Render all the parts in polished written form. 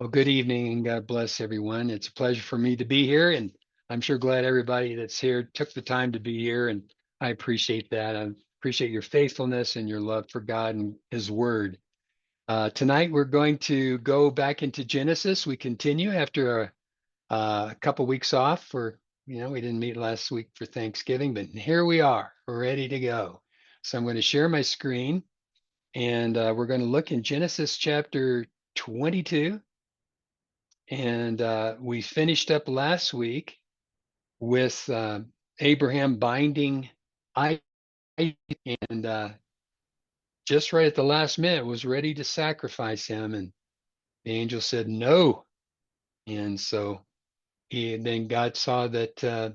Well, good evening and God bless everyone. It's a pleasure for me to be here, and I'm sure glad everybody that's here took the time to be here, and I appreciate that. I appreciate your faithfulness and your love for God and His Word. Tonight, we're going to go back into Genesis. We continue after a couple weeks off we didn't meet last week for Thanksgiving, but here we are. We're ready to go. So I'm going to share my screen, and we're going to look in Genesis chapter 22. And we finished up last week with Abraham binding Isaac, and just right at the last minute was ready to sacrifice him. And the angel said no. And so then God saw that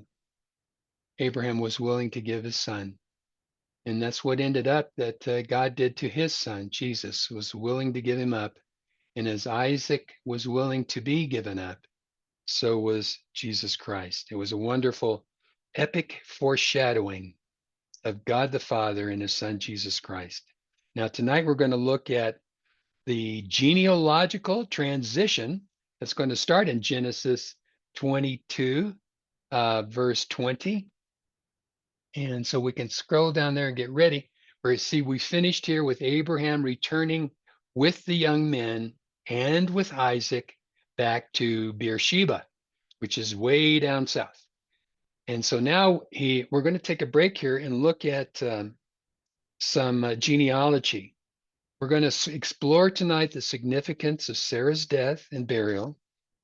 Abraham was willing to give his son. And that's what ended up that God did to his son. Jesus was willing to give him up. And as Isaac was willing to be given up, so was Jesus Christ. It was a wonderful, epic foreshadowing of God the Father and his Son, Jesus Christ. Now, tonight we're going to look at the genealogical transition that's going to start in Genesis 22, verse 20. And so we can scroll down there and get ready. Where you see we finished here with Abraham returning with the young men and with Isaac back to Beersheba, which is way down south. And so now we're going to take a break here and look at some genealogy. We're going to explore tonight the significance of Sarah's death and burial,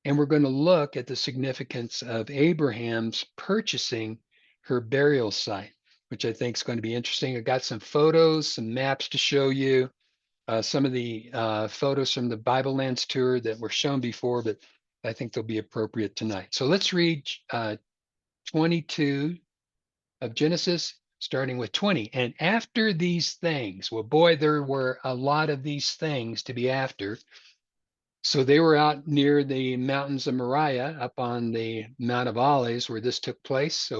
and we're going to look at the significance of Abraham's purchasing her burial site, which I think is going to be interesting. I got some photos, some maps to show you, some of the photos from the Bible Lands tour that were shown before, but I think they'll be appropriate tonight. So let's read 22 of Genesis, starting with 20. And after these things, well, boy, there were a lot of these things to be after. So they were out near the mountains of Moriah, up on the Mount of Olives, where this took place.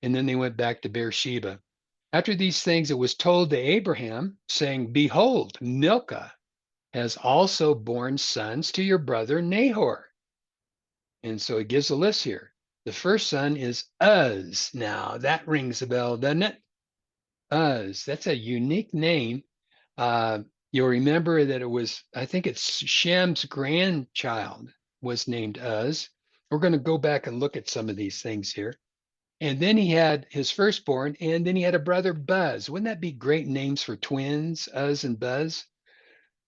And then they went back to Beersheba. After these things, it was told to Abraham, saying, Behold, Milcah has also borne sons to your brother Nahor. And so it gives a list here. The first son is Uz. Now that rings a bell, doesn't it? Uz. That's a unique name. Uh, you'll remember that I think it's Shem's grandchild was named Uz. We're going to go back and look at some of these things here. And then he had his firstborn, and then he had a brother Buzz. Wouldn't that be great names for twins, Uz and Buzz?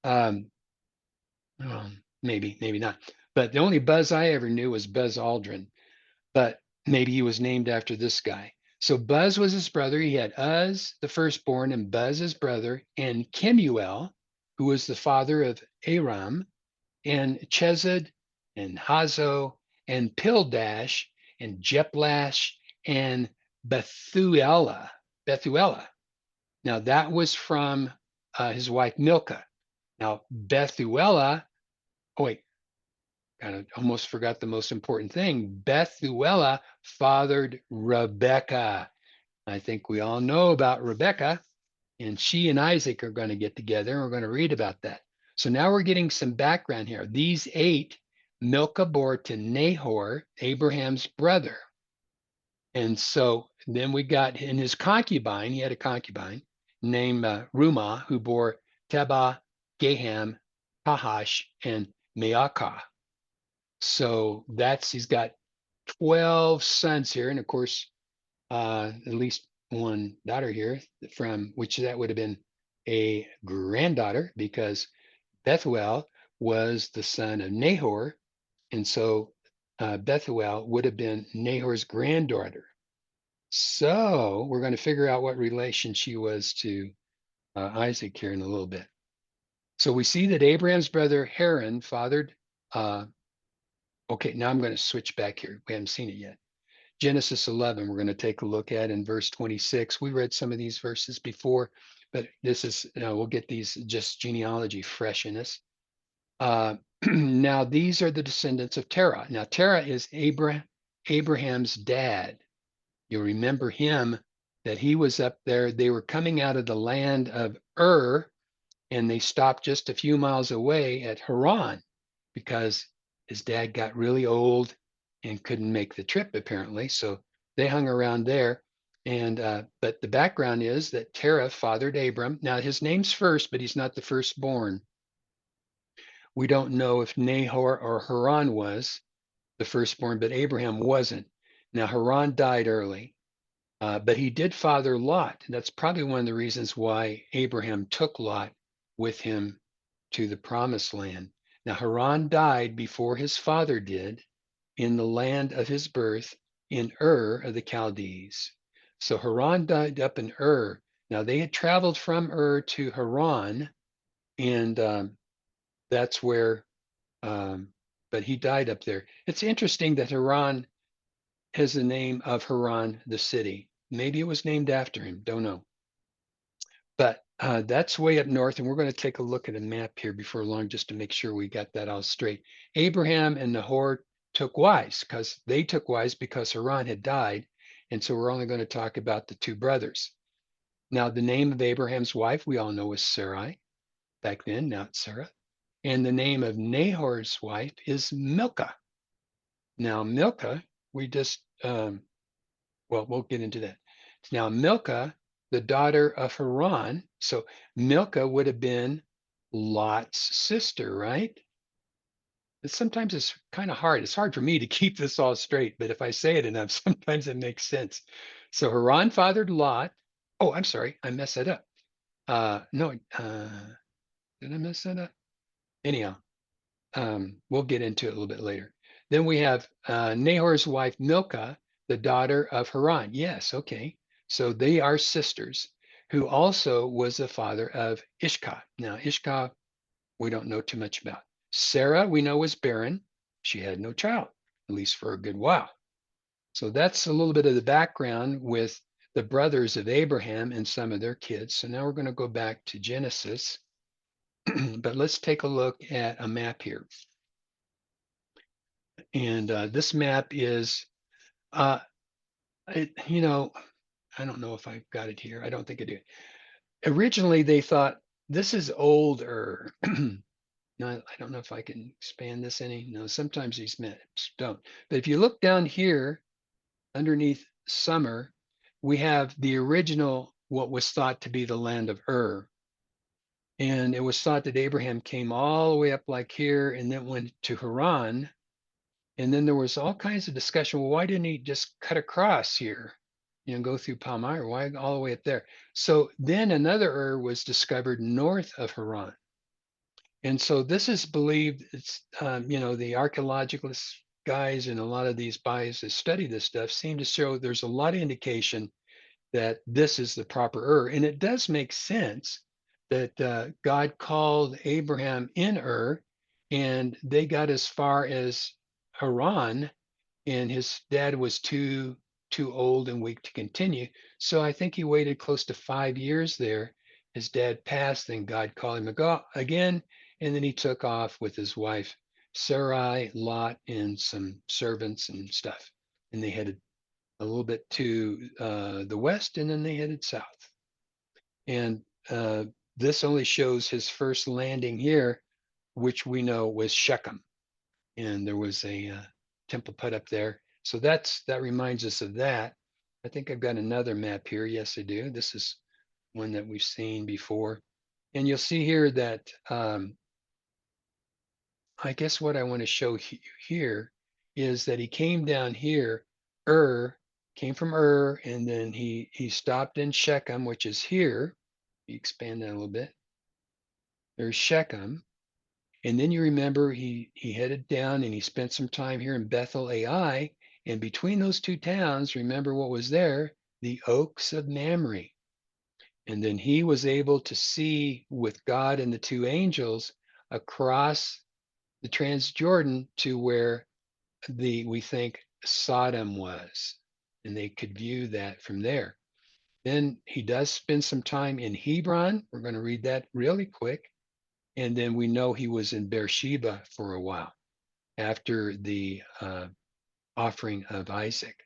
Um, maybe not. But the only Buzz I ever knew was Buzz Aldrin. But maybe he was named after this guy. So Buzz was his brother. He had Uz, the firstborn, and Buzz, his brother, and Kemuel, who was the father of Aram, and Chesed, and Hazo, and Pildash, and Jeplash, and Bethuelah. Bethuelah. Now that was from his wife Milcah. Now Bethuelah, oh wait, kind of almost forgot the most important thing. Bethuelah fathered Rebekah. I think we all know about Rebekah, and she and Isaac are going to get together, and we're going to read about that. So now we're getting some background here. These 8, Milcah bore to Nahor, Abraham's brother. And so then we got in his concubine, he had a concubine named Rumah, who bore Tebah, Gaham, Tahash, and Maacah. So he's got 12 sons here. And of course, at least one daughter here from which that would have been a granddaughter because Bethuel was the son of Nahor. And so Bethuel would have been Nahor's granddaughter. So we're going to figure out what relation she was to Isaac here in a little bit. So we see that Abraham's brother Haran fathered okay, now I'm going to switch back here. We haven't seen it yet. Genesis 11, we're going to take a look at in verse 26. We read some of these verses before, but this is, we'll get these just genealogy fresh in us. Now, these are the descendants of Terah. Now, Terah is Abraham's dad. You'll remember him that he was up there. They were coming out of the land of Ur, and they stopped just a few miles away at Haran. because his dad got really old and couldn't make the trip apparently. So they hung around there. And but the background is that Terah fathered Abram. Now his name's first, but he's not the firstborn. We don't know if Nahor or Haran was the firstborn, but Abraham wasn't. Now Haran died early, but he did father Lot. And that's probably one of the reasons why Abraham took Lot with him to the promised land. Now Haran died before his father did in the land of his birth in Ur of the Chaldees. So Haran died up in Ur. Now they had traveled from Ur to Haran, and that's where, but he died up there. It's interesting that Haran has the name of Haran, the city. Maybe it was named after him, don't know. But that's way up north, and we're going to take a look at a map here before long just to make sure we got that all straight. Abraham and Nahor took wives because Haran had died, and so we're only going to talk about the two brothers. Now, the name of Abraham's wife we all know was Sarai back then, now it's Sarah, and the name of Nahor's wife is Milcah. Now, Milcah, we just well, we'll get into that. Now, Milcah, the daughter of Haran, so Milcah would have been Lot's sister, right? Sometimes it's kind of hard. It's hard for me to keep this all straight, but if I say it enough, sometimes it makes sense. So Haran fathered Lot. Oh, I'm sorry, I messed that up. No, did I mess that up? Anyhow, we'll get into it a little bit later. Then we have Nahor's wife Milcah, the daughter of Haran. Yes, okay. So they are sisters, who also was the father of Ishkah. Now, Ishkah, we don't know too much about. Sarah, we know, was barren. She had no child, at least for a good while. So that's a little bit of the background with the brothers of Abraham and some of their kids. So now we're going to go back to Genesis, but let's take a look at a map here. And this map is, uh, you know, I don't know if I've got it here. I don't think I do. Originally, they thought this is older. No, I don't know if I can expand this any. No, sometimes these maps don't. But if you look down here underneath summer, we have the original, what was thought to be the land of Ur. And it was thought that Abraham came all the way up like here and then went to Haran. And then there was all kinds of discussion. Well, why didn't he just cut across here, go through Palmyra? Why all the way up there? So then another Ur was discovered north of Haran. And so this is believed, it's, the archaeological guys and a lot of these guys that study this stuff seem to show there's a lot of indication that this is the proper Ur. And it does make sense that God called Abraham in Ur, and they got as far as Haran, and his dad was too old and weak to continue. So I think he waited close to 5 years there. His dad passed, then God called him again, and then he took off with his wife Sarai, Lot, and some servants and stuff. And they headed a little bit to the west, and then they headed south. And this only shows his first landing here, which we know was Shechem. And there was a temple put up there. So that reminds us of that. I think I've got another map here. Yes, I do. This is one that we've seen before. And you'll see here that I guess what I want to show here is that he came down here, came from and then he stopped in Shechem, which is here. You expand that a little bit. There's Shechem. And then you remember he headed down and he spent some time here in Bethel AI. And between those two towns, remember what was there? The Oaks of Mamre. And then he was able to see with God and the two angels across the Transjordan to where we think Sodom was. And they could view that from there. Then he does spend some time in Hebron. We're going to read that really quick. And then we know he was in Beersheba for a while after the offering of Isaac.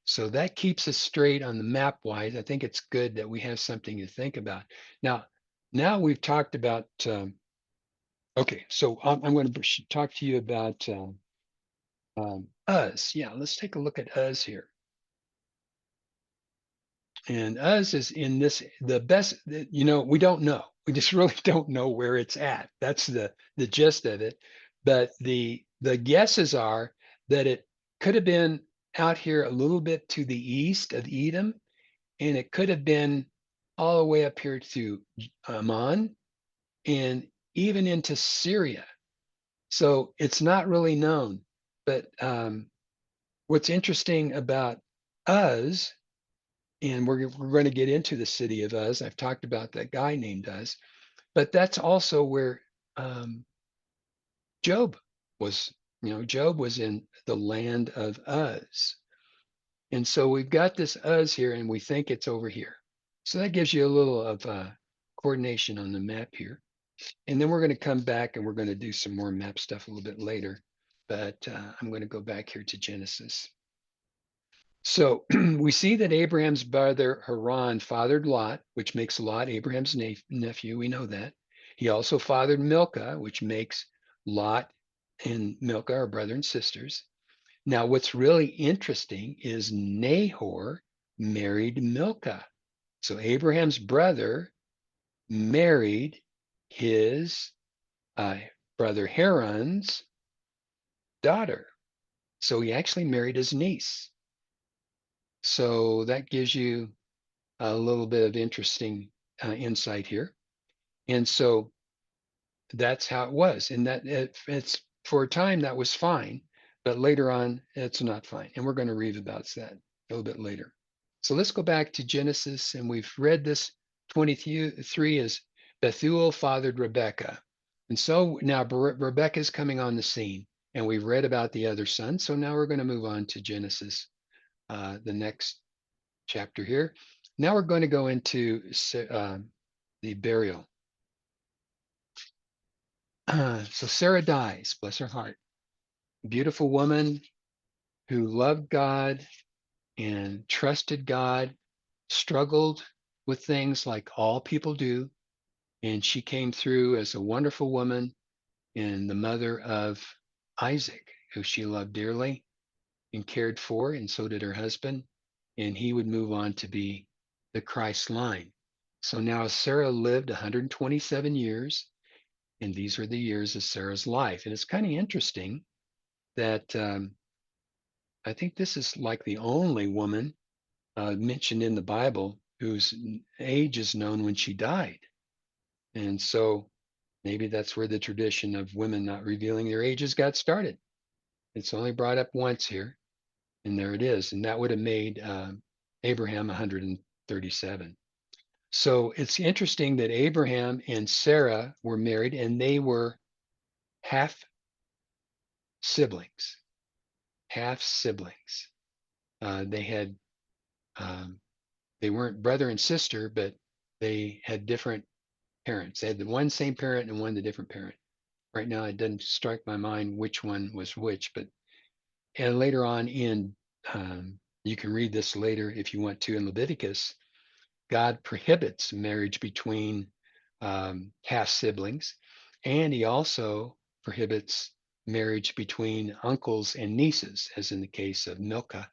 So that keeps us straight on the map wise. I think it's good that we have something to think about. Now we've talked about Okay, so I'm going to talk to you about Uz. Yeah, let's take a look at Uz here. And Uz is in this the best. We don't know. We just really don't know where it's at. That's the gist of it. But the guesses are that it could have been out here a little bit to the east of Edom, and it could have been all the way up here to Ammon and even into Syria. So it's not really known. But what's interesting about Uz, and we're going to get into the city of Uz. I've talked about that guy named Uz, but that's also where um, Job was. Job was in the land of Uz. And so we've got this Uz here, and we think it's over here. So that gives you a little of coordination on the map here. And then we're going to come back and we're going to do some more map stuff a little bit later. But I'm going to go back here to Genesis. So we see that Abraham's brother Haran fathered Lot, which makes Lot Abraham's nephew. We know that. He also fathered Milcah, which makes Lot and Milcah are brother and sisters. Now, what's really interesting is Nahor married Milcah. So Abraham's brother married his uh, brother Haran's daughter. So he actually married his niece. So that gives you a little bit of interesting insight here. And so that's how it was. And it's for a time that was fine, but later on it's not fine. And we're going to read about that a little bit later. So let's go back to Genesis, and we've read this 23 as Bethuel fathered Rebekah. And so now Rebekah is coming on the scene, and we've read about the other son. So now we're going to move on to Genesis, the next chapter here. Now we're going to go into the burial. So Sarah dies, bless her heart. Beautiful woman who loved God and trusted God, struggled with things like all people do. And she came through as a wonderful woman and the mother of Isaac, who she loved dearly and cared for, and so did her husband. And he would move on to be the Christ line. So now Sarah lived 127 years, and these are the years of Sarah's life. And it's kind of interesting that I think this is like the only woman mentioned in the Bible whose age is known when she died. And so maybe that's where the tradition of women not revealing their ages got started. It's only brought up once here, and there it is. And that would have made Abraham 137. So it's interesting that Abraham and Sarah were married, and they were half siblings, half siblings. They had, um, they weren't brother and sister, but they had different parents. They had the one same parent and one the different parent. Right now, it doesn't strike my mind which one was which, but and later on in, you can read this later if you want to in Leviticus. God prohibits marriage between half siblings, and he also prohibits marriage between uncles and nieces, as in the case of Milcah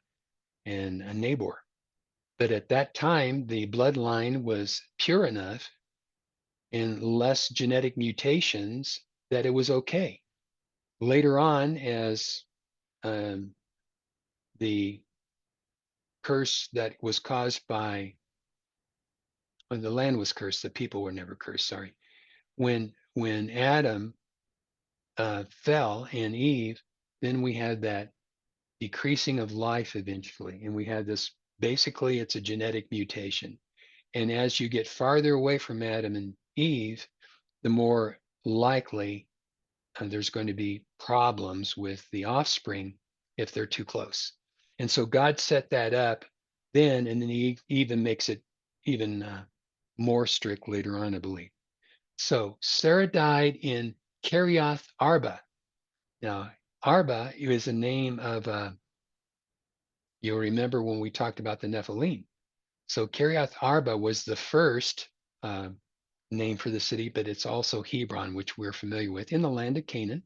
and Nabor. But at that time, the bloodline was pure enough and less genetic mutations that it was okay. Later on, as um, the curse that was caused by when the land was cursed, the people were never cursed. Sorry, when Adam fell and Eve, then we had that decreasing of life eventually, and we had this. Basically, it's a genetic mutation, and as you get farther away from Adam and Eve, the more likely there's going to be problems with the offspring if they're too close. And so God set that up then, and then he even makes it even more strict later on, I believe. So Sarah died in Kiriath Arba. Now, Arba is a name of, you'll remember when we talked about the Nephilim. So Kiriath Arba was the first name for the city, but it's also Hebron, which we're familiar with, in the land of Canaan.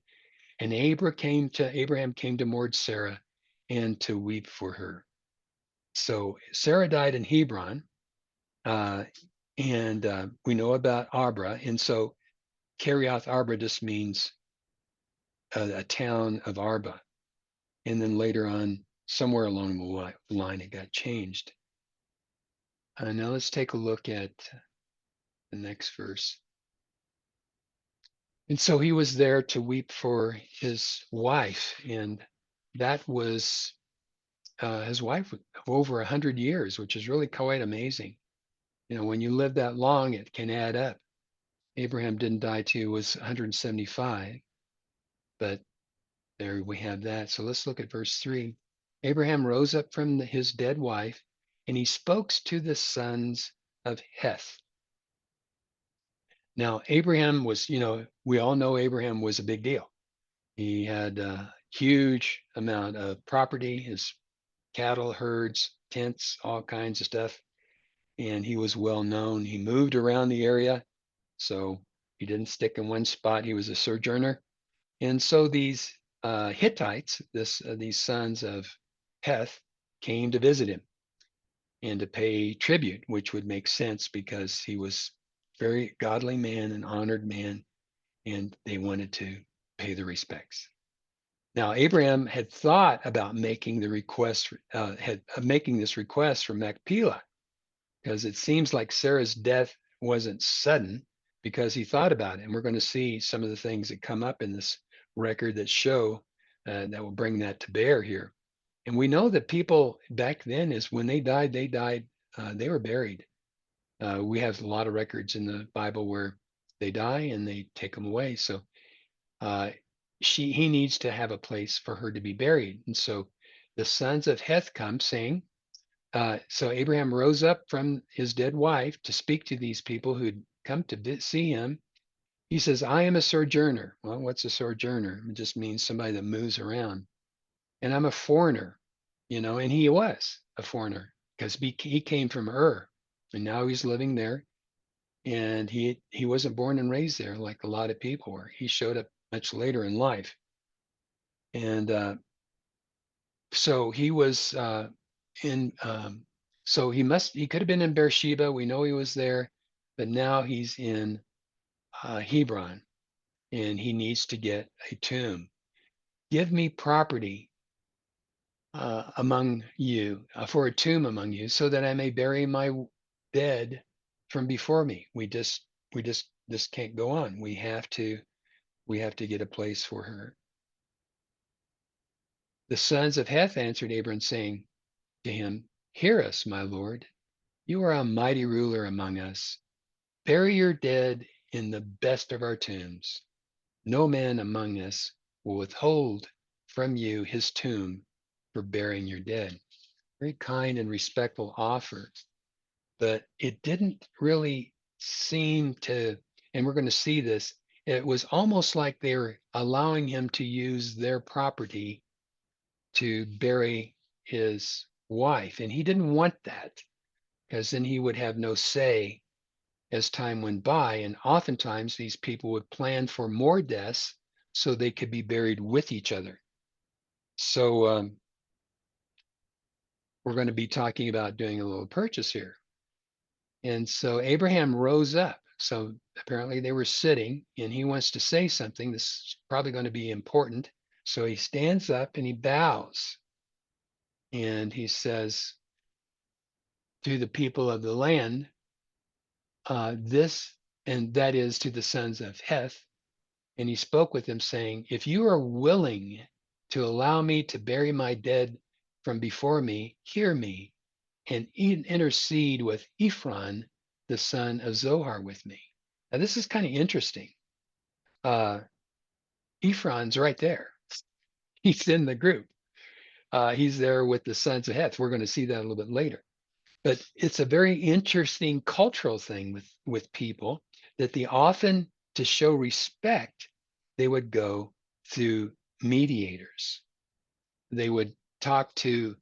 And Abraham came to mourn Sarah and to weep for her. So Sarah died in Hebron, uh, and we know about Abra. And so Kiriath Arba just means a town of Arba. And then later on, somewhere along the line, it got changed. Now let's take a look at the next verse. And so he was there to weep for his wife, and that was his wife of over 100 years, which is really quite amazing. You know, when you live that long, it can add up. Abraham didn't die till he was 175, but there we have that. So let's look at verse 3. Abraham rose up from his dead wife, and he spoke to the sons of Heth. Now, Abraham was, we all know Abraham was a big deal. He had a huge amount of property, his cattle, herds, tents, all kinds of stuff. And he was well known. He moved around the area, so he didn't stick in one spot. He was a sojourner. And so these Hittites, these sons of Heth, came to visit him and to pay tribute, which would make sense because he was a very godly man, an honored man, and they wanted to pay the respects. Now, Abraham had thought about making the request, making this request for Machpelah, because it seems like Sarah's death wasn't sudden, because he thought about it. And we're going to see some of the things that come up in this record that show that will bring that to bear here. And we know that people back then, is when they died, they were buried. We have a lot of records in the Bible where they die and they take them away. So uh, he needs to have a place for her to be buried. And so the sons of Heth come saying, so Abraham rose up from his dead wife to speak to these people who'd come to see him. He says, I am a sojourner. Well, what's a sojourner? It just means somebody that moves around. And I'm a foreigner, and he was a foreigner because he came from Ur, and now he's living there. And he wasn't born and raised there like a lot of people were. He showed up much later in life. And so he was in so he could have been in Beersheba. We know he was there, but now he's in Hebron, and he needs to get a tomb. Give me property among you, for a tomb among you, so that I may bury my dead from before me. We just this can't go on. We have to get a place for her. The sons of Heth answered Abram, saying to him, Hear us, my lord. You are a mighty ruler among us. Bury your dead in the best of our tombs. No man among us will withhold from you his tomb for burying your dead. Very kind and respectful offer, but it didn't really seem to, and we're going to see this, it was almost like they were allowing him to use their property to bury his wife. And he didn't want that, because then he would have no say as time went by. And oftentimes these people would plan for more deaths so they could be buried with each other. So we're going to be talking about doing a little purchase here. And so Abraham rose up. So apparently they were sitting, and he wants to say something. This is probably going to be important. So he stands up and he bows, and he says to the people of the land, this, and that is to the sons of Heth. And he spoke with them, saying, If you are willing to allow me to bury my dead from before me, hear me, and intercede with Ephron, the son of Zohar, with me. Now, this is kind of interesting. Uh, Ephron's right there. He's in the group. He's there with the sons of Heth. We're going to see that a little bit later. But it's a very interesting cultural thing with people, that they often, to show respect, they would go through mediators. They would talk to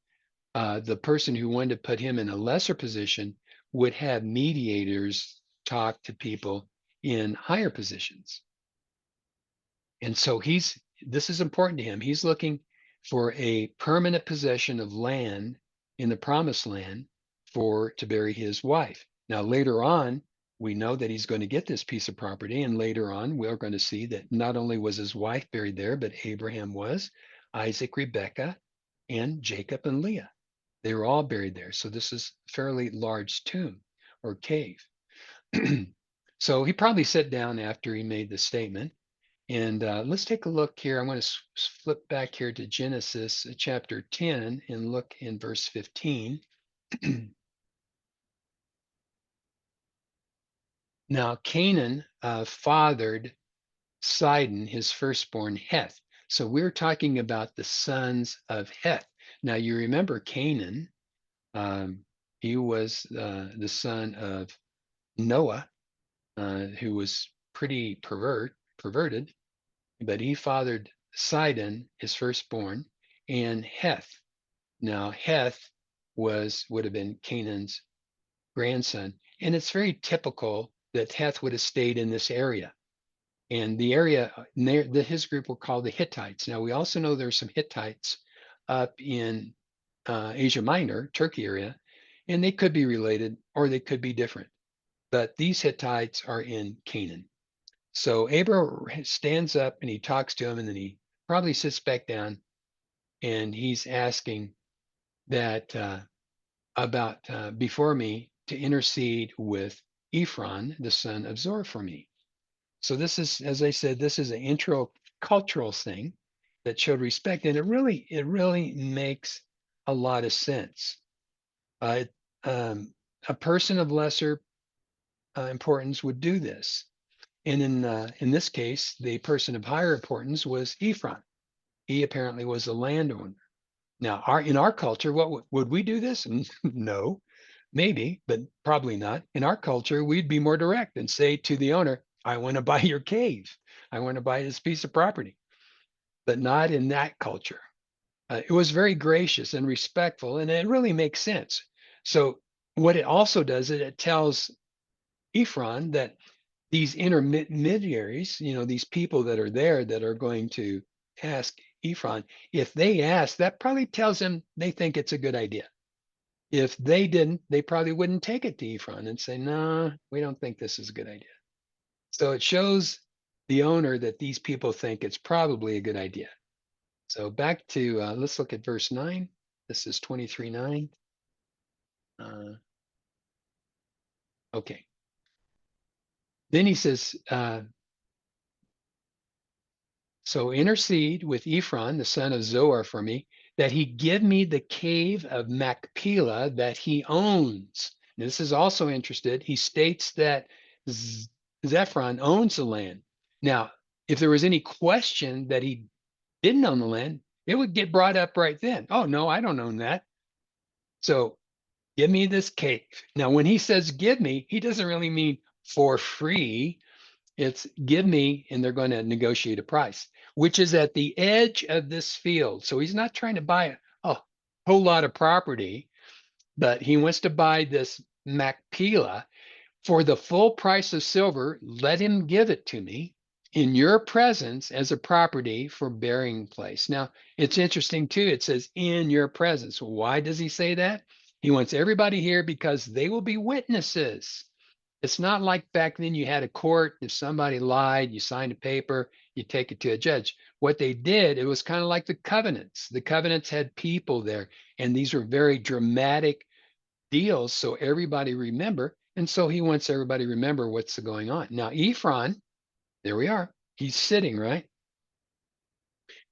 the person who wanted to put him in a lesser position, would have mediators talk to people in higher positions. And so this is important to him. He's looking for a permanent possession of land in the promised land for to bury his wife. Now, later on, we know that he's going to get this piece of property. And later on, we're going to see that not only was his wife buried there, but Abraham was, Isaac, Rebekah, and Jacob and Leah. They were all buried there. So this is a fairly large tomb or cave. So he probably sat down after he made the statement. And let's take a look here. I'm going to flip back here to Genesis chapter 10 and look in verse 15. Now, Canaan fathered Sidon, his firstborn Heth. So we're talking about the sons of Heth. Now, you remember Canaan, um, he was the son of Noah, who was pretty perverted. But he fathered Sidon, his firstborn, and Heth. Now, Heth would have been Canaan's grandson. And it's very typical that Heth would have stayed in this area. And the area near his group were called the Hittites. Now, we also know there's some Hittites up in Asia Minor, Turkey area, and they could be related or they could be different. But these Hittites are in Canaan. So Abraham stands up and he talks to him, and then he probably sits back down and he's asking that about before me to intercede with Ephron, the son of Zor, for me. So this is, as I said, this is an intro cultural thing that showed respect, and it really makes a lot of sense. Uh, a person of lesser importance would do this. And in this case, the person of higher importance was Ephron. He apparently was a landowner. Now, in our culture, what would we do this? No, maybe, but probably not. In our culture, we'd be more direct and say to the owner, "I want to buy your cave. I want to buy this piece of property." But not in that culture. It was very gracious and respectful, and it really makes sense. So, what it also does is it tells Ephron that these intermediaries, these people that are there that are going to ask Ephron, if they ask, that probably tells him they think it's a good idea. If they didn't, they probably wouldn't take it to Ephron and say, "No, we don't think this is a good idea." So it shows the owner that these people think it's probably a good idea. So back to, let's look at verse 9. This is 23:9. Okay. Then he says, so intercede with Ephron, the son of Zoar, for me, that he give me the cave of Machpelah that he owns. And this is also interested. He states that Zephron owns the land. Now, if there was any question that he didn't own the land, it would get brought up right then. "Oh, no, I don't own that. So give me this cave." Now, when he says give me, he doesn't really mean for free. It's give me, and they're going to negotiate a price, which is at the edge of this field. So he's not trying to buy a whole lot of property, but he wants to buy this Machpelah for the full price of silver. Let him give it to me in your presence as a property for burying place. Now, it's interesting too. It says in your presence. Why does he say that? He wants everybody here because they will be witnesses. It's not like back then you had a court. If somebody lied, you signed a paper, you take it to a judge. What they did, it was kind of like the covenants. The covenants had people there, and these were very dramatic deals. So everybody remember. And so he wants everybody to remember what's going on. Now, Ephron, there we are. He's sitting, right?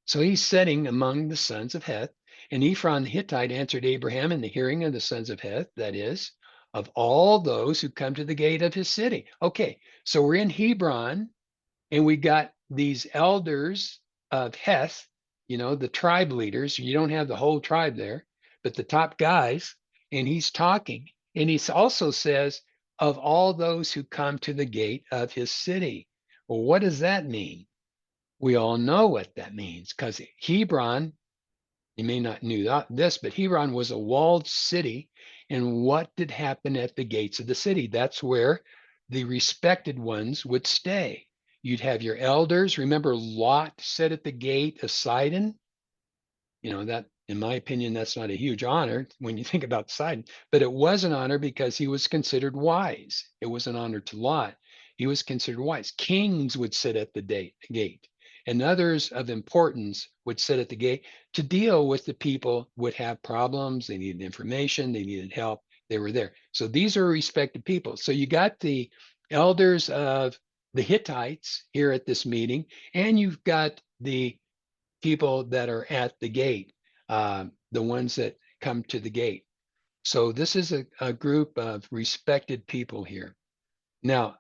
So he's sitting among the sons of Heth. And Ephron the Hittite answered Abraham in the hearing of the sons of Heth, that is, of all those who come to the gate of his city. Okay, so we're in Hebron, and we got these elders of Heth, the tribe leaders. You don't have the whole tribe there, but the top guys, and he's talking. And he also says, of all those who come to the gate of his city. Well, what does that mean? We all know what that means, because Hebron, you may not knew this, but Hebron was a walled city. And what did happen at the gates of the city? That's where the respected ones would stay. You'd have your elders. Remember, Lot sat at the gate of Sidon. That, in my opinion, that's not a huge honor when you think about Sidon, but it was an honor because he was considered wise. It was an honor to Lot. He was considered wise. Kings would sit at the gate, and others of importance would sit at the gate to deal with the people who would have problems. They needed information, they needed help. They were there. So these are respected people. So you got the elders of the Hittites here at this meeting, and you've got the people that are at the gate, the ones that come to the gate. So this is a group of respected people here. Now,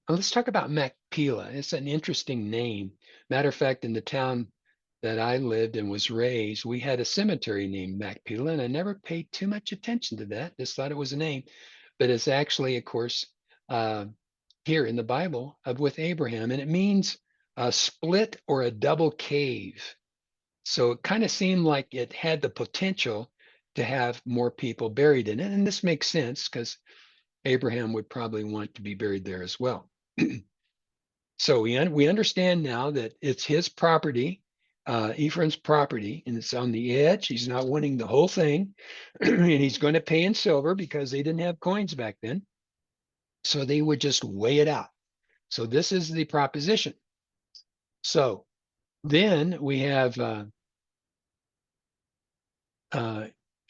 let's talk about Machpelah. It's an interesting name. Matter of fact, in the town that I lived and was raised, we had a cemetery named Machpelah, and I never paid too much attention to that. Just thought it was a name, but it's actually, of course, uh, here in the Bible with Abraham, and it means a split or a double cave. So it kind of seemed like it had the potential to have more people buried in it. And this makes sense because Abraham would probably want to be buried there as well. So we understand now that it's his property, Ephraim's property, and it's on the edge. He's not wanting the whole thing, and he's going to pay in silver because they didn't have coins back then. So they would just weigh it out. So this is the proposition. So then we have uh,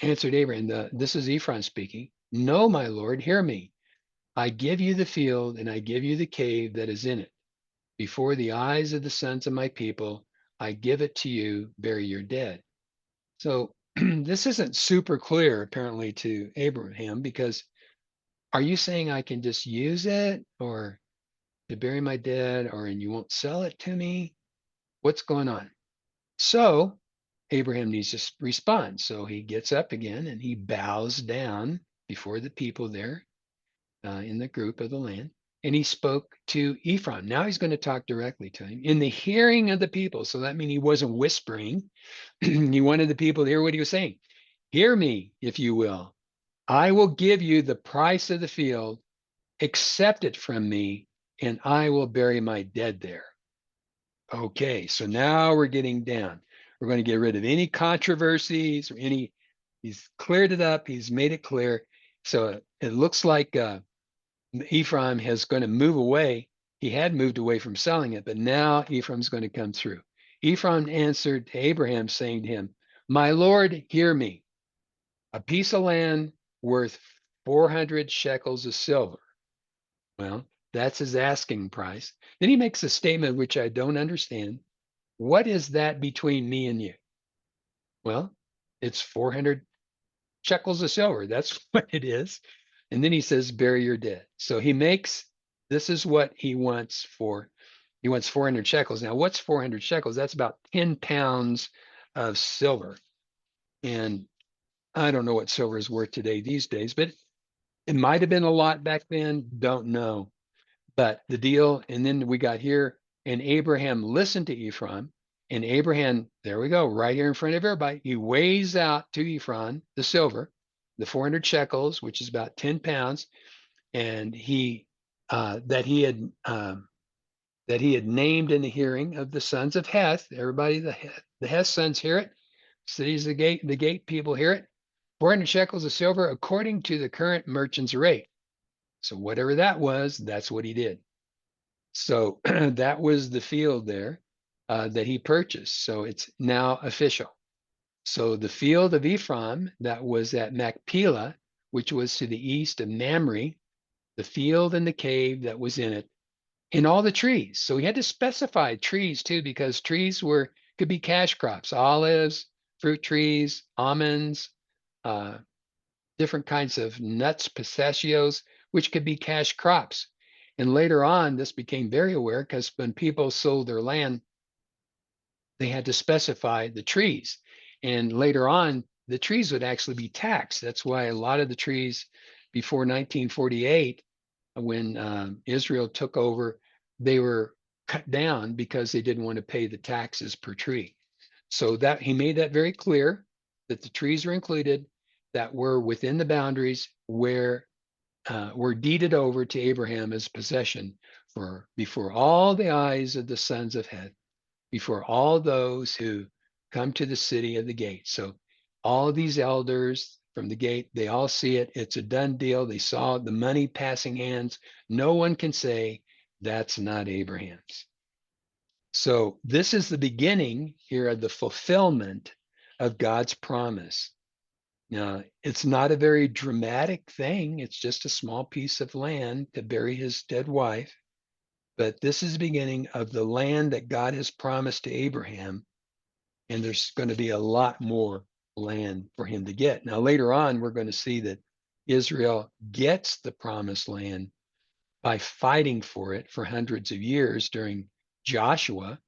answered Abraham, this is Ephron speaking. No, my Lord, hear me. I give you the field and I give you the cave that is in it. Before the eyes of the sons of my people, I give it to you, bury your dead. So this isn't super clear, apparently, to Abraham, because are you saying I can just use it or to bury my dead, or and you won't sell it to me? What's going on? So Abraham needs to respond. So he gets up again and he bows down before the people there in the group of the land. And he spoke to Ephron. Now he's going to talk directly to him in the hearing of the people. So that means he wasn't whispering. He wanted the people to hear what he was saying. Hear me, if you will. I will give you the price of the field. Accept it from me, and I will bury my dead there. Okay, so now we're getting down. We're going to get rid of any controversies or he's cleared it up. He's made it clear. So it looks like Ephraim is going to move away. He had moved away from selling it, but now Ephraim's going to come through. Ephraim answered to Abraham, saying to him, my Lord, hear me. A piece of land worth 400 shekels of silver. Well, that's his asking price. Then he makes a statement which I don't understand. What is that between me and you? Well, it's 400 shekels of silver. That's what it is. And then he says, bury your dead. So this is what he wants 400 shekels. Now, what's 400 shekels? That's about 10 pounds of silver. And I don't know what silver is worth today these days, but it might have been a lot back then. Don't know. But the deal, and then we got here, and Abraham listened to Ephron, and Abraham, there we go, right here in front of everybody. He weighs out to Ephron the silver, the 400 shekels, which is about 10 pounds, and that he had named in the hearing of the sons of Heth. Everybody, the Heth sons hear it. Cities the gate people hear it. 400 shekels of silver according to the current merchant's rate. So whatever that was, that's what he did. So that was the field there that he purchased. So it's now official. So the field of Ephraim that was at Machpelah, which was to the east of Mamre, the field and the cave that was in it, and all the trees. So he had to specify trees too, because trees could be cash crops, olives, fruit trees, almonds, uh, different kinds of nuts, pistachios, which could be cash crops. And later on, this became very aware because when people sold their land, they had to specify the trees. And later on, the trees would actually be taxed. That's why a lot of the trees before 1948, when Israel took over, they were cut down because they didn't want to pay the taxes per tree. So that he made that very clear that the trees are included that were within the boundaries where were deeded over to Abraham as possession for before all the eyes of the sons of Heth, before all those who come to the city of the gate. So all these elders from the gate, they all see it. It's a done deal. They saw the money passing hands. No one can say that's not Abraham's. So this is the beginning here of the fulfillment of God's promise. Now, it's not a very dramatic thing. It's just a small piece of land to bury his dead wife. But this is the beginning of the land that God has promised to Abraham. And there's going to be a lot more land for him to get. Now, later on, we're going to see that Israel gets the promised land by fighting for it for hundreds of years during Joshua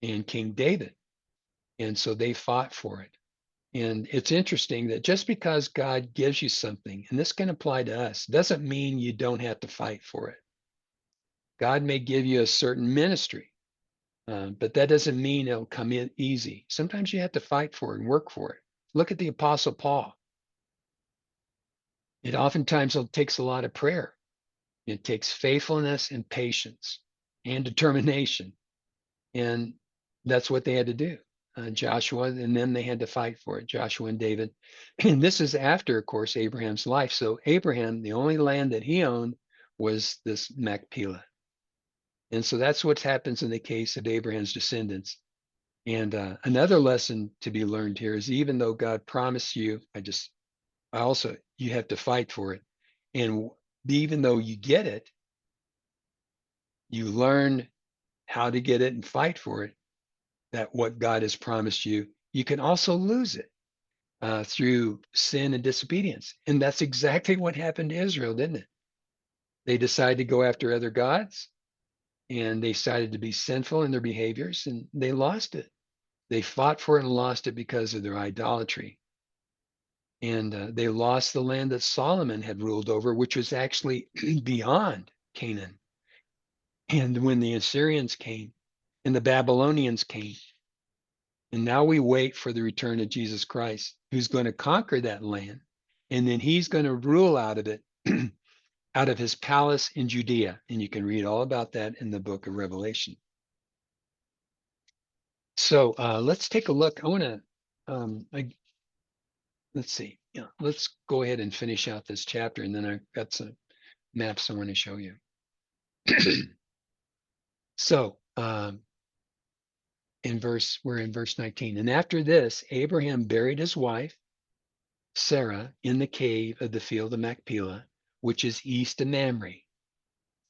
and King David. And so they fought for it. And it's interesting that just because God gives you something, and this can apply to us, doesn't mean you don't have to fight for it. God may give you a certain ministry, but that doesn't mean it'll come in easy. Sometimes you have to fight for it and work for it. Look at the Apostle Paul. It oftentimes takes a lot of prayer. It takes faithfulness and patience and determination. And that's what they had to do. Joshua, and then they had to fight for it, Joshua and David. And this is after, of course, Abraham's life. So Abraham, the only land that he owned was this Machpelah. And so that's what happens in the case of Abraham's descendants. And another lesson to be learned here is even though God promised you, you have to fight for it. And even though you get it, you learn how to get it and fight for it, that what God has promised you, you can also lose it through sin and disobedience. And that's exactly what happened to Israel, didn't it? They decided to go after other gods and they decided to be sinful in their behaviors and they lost it. They fought for it and lost it because of their idolatry. And they lost the land that Solomon had ruled over, which was actually beyond Canaan. And when the Assyrians came and the Babylonians came, and now we wait for the return of Jesus Christ, who's going to conquer that land. And then he's going to rule out of it, out of his palace in Judea. And you can read all about that in the book of Revelation. So let's take a look. I want to, let's see. Yeah, let's go ahead and finish out this chapter. And then I've got some maps I want to show you. So we're in verse 19. And after this, Abraham buried his wife, Sarah, in the cave of the field of Machpelah, which is east of Mamre.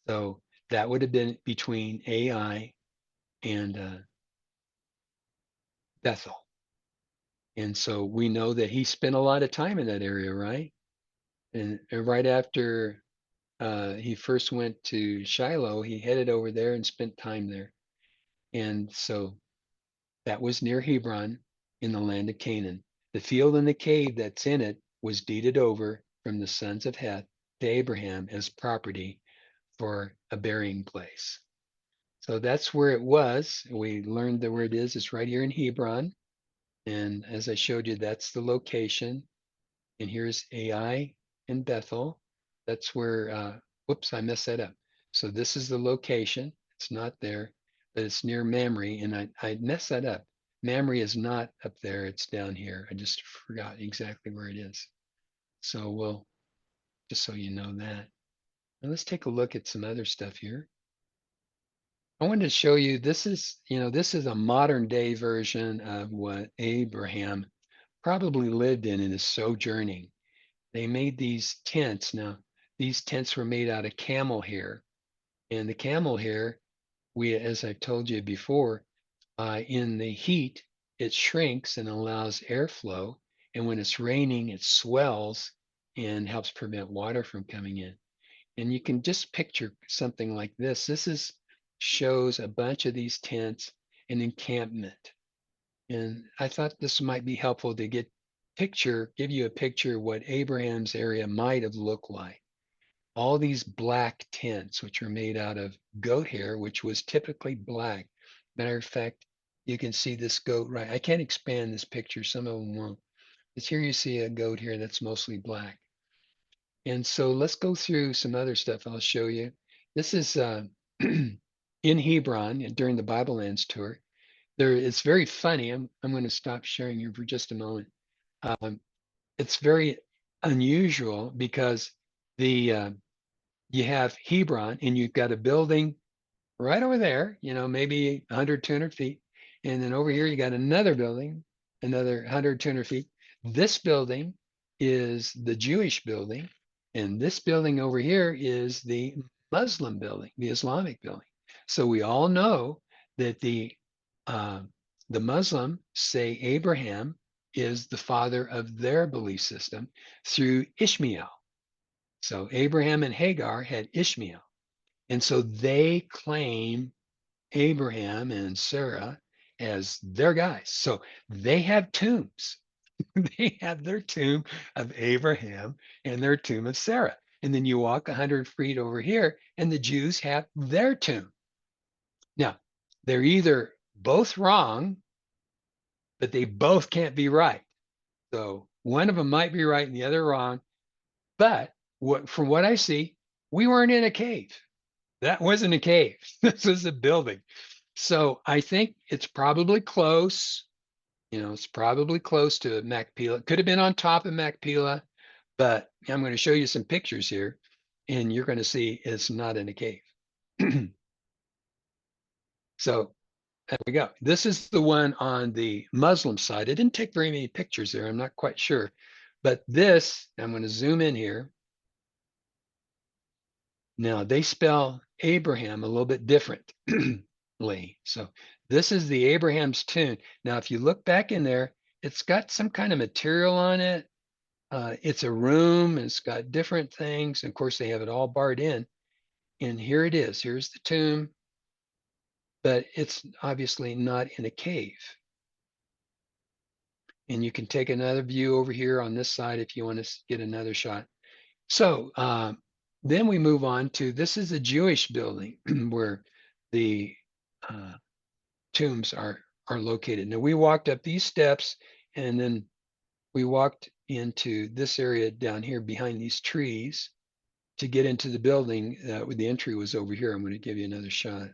So that would have been between Ai and Bethel. And so we know that he spent a lot of time in that area, right? And right after he first went to Shiloh, he headed over there and spent time there. And so that was near Hebron in the land of Canaan. The field and the cave that's in it was deeded over from the sons of Heth to Abraham as property for a burying place. So that's where it was. We learned that where it is. It's right here in Hebron. And as I showed you, that's the location. And here's Ai and Bethel. That's where, whoops, I messed that up. So this is the location. It's not there, but it's near Mamre. And I messed that up. Mamre is not up there. It's down here. I just forgot exactly where it is. So we'll, just so you know that. Now let's take a look at some other stuff here. I wanted to show you, this is a modern day version of what Abraham probably lived in his sojourning. They made these tents. Now, these tents were made out of camel hair. And the camel hair, as I've told you before, in the heat, it shrinks and allows airflow. And when it's raining, it swells and helps prevent water from coming in. And you can just picture something like this. Shows a bunch of these tents, an encampment. And I thought this might be helpful to give you a picture of what Abraham's area might have looked like. All these black tents, which are made out of goat hair, which was typically black. Matter of fact, you can see this goat right. I can't expand this picture. Some of them won't. But here you see a goat here that's mostly black. And so let's go through some other stuff I'll show you. This is in Hebron during the Bible Lands tour. There, it's very funny. I'm going to stop sharing here for just a moment. Um, it's very unusual because the you have Hebron and you've got a building right over there, maybe 100, 200 feet. And then over here, you got another building, another 100, 200 feet. This building is the Jewish building. And this building over here is the Muslim building, the Islamic building. So we all know that uh, the Muslim say Abraham is the father of their belief system through Ishmael. So Abraham and Hagar had Ishmael. And so they claim Abraham and Sarah as their guys. So they have tombs. They have their tomb of Abraham and their tomb of Sarah. And then you walk 100 feet over here, and the Jews have their tomb. Now, they're either both wrong, but they both can't be right. So one of them might be right and the other wrong. But from what I see, we weren't in a cave. That wasn't a cave. This was a building. So I think it's probably close. It's probably close to Macpela. It could have been on top of Macpela, but I'm going to show you some pictures here, and you're going to see it's not in a cave. So there we go. This is the one on the Muslim side. I didn't take very many pictures there. I'm not quite sure. But this, I'm going to zoom in here. Now they spell Abraham a little bit differently. So this is the Abraham's tomb. Now, if you look back in there, it's got some kind of material on it. It's a room. And it's got different things. And of course, they have it all barred in. And here it is. Here's the tomb, but it's obviously not in a cave. And you can take another view over here on this side if you want to get another shot. So then we move on to this is a Jewish building where the uh, tombs are located. Now we walked up these steps and then we walked into this area down here behind these trees to get into the building. The entry was over here. I'm going to give you another shot.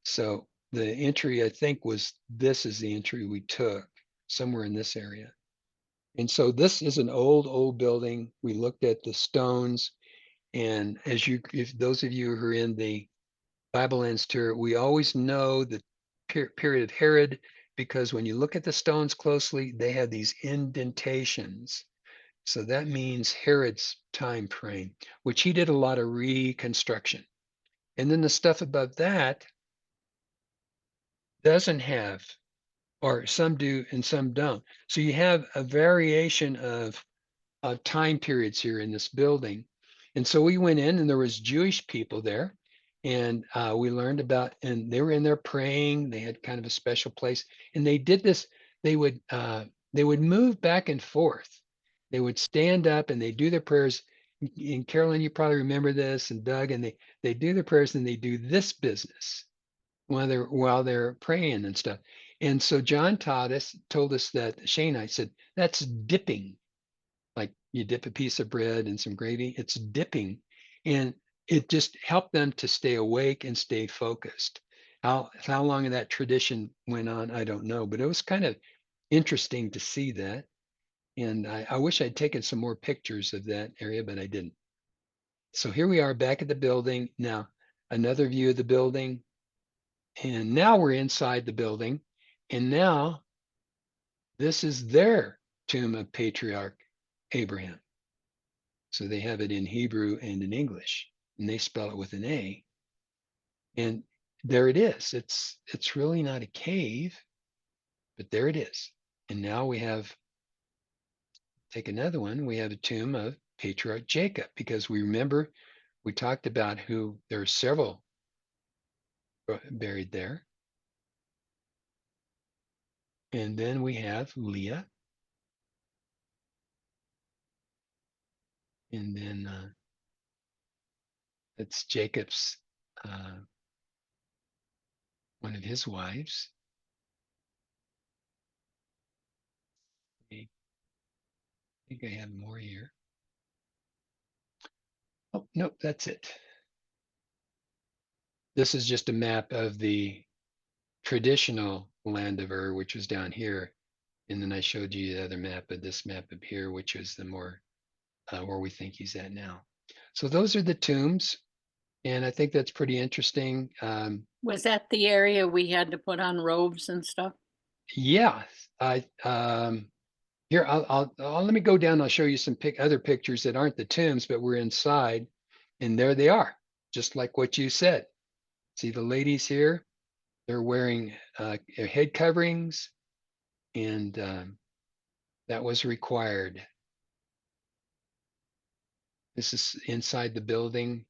So the entry, I think, was this is the entry we took somewhere in this area. And so this is an old building. We looked at the stones. And if those of you who are in the Bible Lands tour, we always know the period of Herod because when you look at the stones closely, they have these indentations. So that means Herod's time frame, which he did a lot of reconstruction. And then the stuff above that doesn't have, or some do and some don't. So you have a variation of time periods here in this building. And so we went in and there was Jewish people there and we learned about, and they were in there praying. They had kind of a special place and they did this. They would move back and forth. They would stand up and they do their prayers. And Carolyn, you probably remember this, and Doug, and they do their prayers and they do this business while they're praying and stuff. And so John told us that Shane, I said, that's dipping, like you dip a piece of bread in some gravy, it's dipping. And it just helped them to stay awake and stay focused. How long that tradition went on, I don't know, but it was kind of interesting to see that. And I wish I'd taken some more pictures of that area, but I didn't. So here we are back at the building. Now, another view of the building. And now we're inside the building. And now this is their tomb of patriarch Abraham. So they have it in Hebrew and in English, and they spell it with an A. And there it is. It's really not a cave, but there it is. And now we have, take another one, we have a tomb of patriarch Jacob, because we remember we talked about who there are several buried there. And then we have Leah. And then it's Jacob's, one of his wives. I think I have more here. Oh, nope, that's it. This is just a map of the traditional land of Ur, which was down here. And then I showed you the other map of this map up here, which is the more where we think he's at now. So those are the tombs. And I think that's pretty interesting. Was that the area we had to put on robes and stuff? Yeah, I here let me go down. I'll show you some other pictures that aren't the tombs, but we're inside, and there they are, just like what you said. See the ladies here? They're wearing head coverings, and that was required. This is inside the building,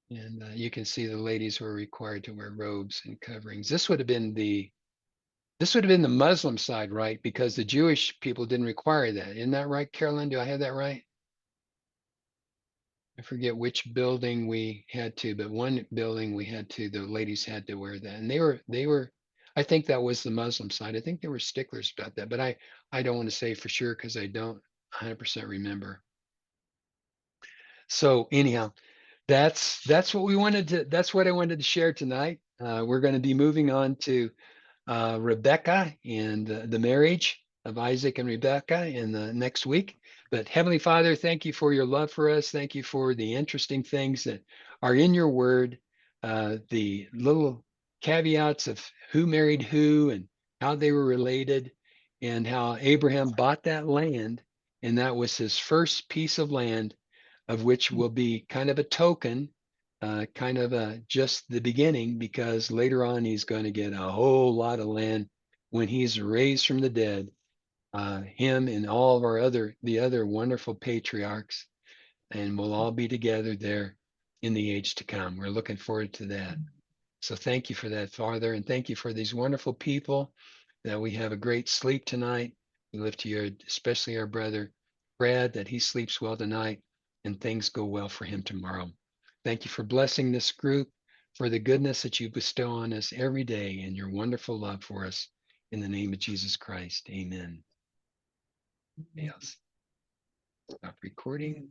and you can see the ladies were required to wear robes and coverings. This would have been the Muslim side, right? Because the Jewish people didn't require that. Isn't that right, Carolyn? Do I have that right? I forget which building we had to, but one building we had to, the ladies had to wear that. And they were, I think that was the Muslim side. I think they were sticklers about that, but I don't want to say for sure because I don't 100% remember. So anyhow, that's what I wanted to share tonight. We're going to be moving on to Rebecca and the marriage of Isaac and Rebecca in the next week. But Heavenly Father, thank you for your love for us. Thank you for the interesting things that are in your word, the little caveats of who married who and how they were related, and how Abraham bought that land. And that was his first piece of land, of which will be kind of a token, kind of just the beginning, because later on he's going to get a whole lot of land when he's raised from the dead. Him and all of the other wonderful patriarchs, and we'll all be together there in the age to come. We're looking forward to that. So thank you for that, Father, and thank you for these wonderful people, that we have a great sleep tonight. We lift to you, especially our brother Brad, that he sleeps well tonight and things go well for him tomorrow. Thank you for blessing this group, for the goodness that you bestow on us every day and your wonderful love for us. In the name of Jesus Christ, amen. Yes. Stop recording.